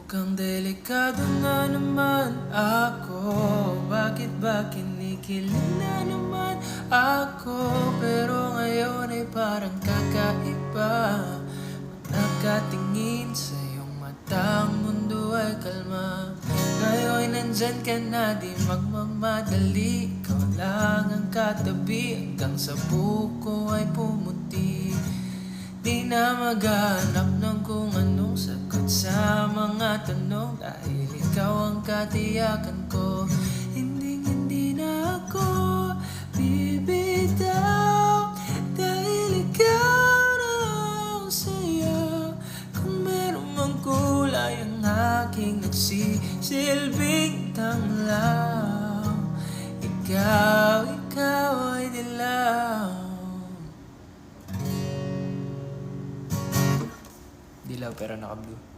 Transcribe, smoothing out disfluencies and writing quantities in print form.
Mukhang delikado na naman ako. Bakit ba kinikilig na naman ako? Pero ngayon ay parang kakaiba. Pag nakatingin sa iyong mata, ang mundo ay kalma. Ngayon nandyan ka na, di magmamadali. Ikaw lang ang katabi hanggang sa buko ay pumuti. Di na maghanap ng kung anong sagot sa mga tanong, dahil ikaw ang katiyakan ko. Hindi na ako bibitaw, dahil ikaw na ang saya. Kung meron mang kulay ang aking nagsisilbing tanglaw, ikaw ay dilaw. Dilaw pero naka-blue.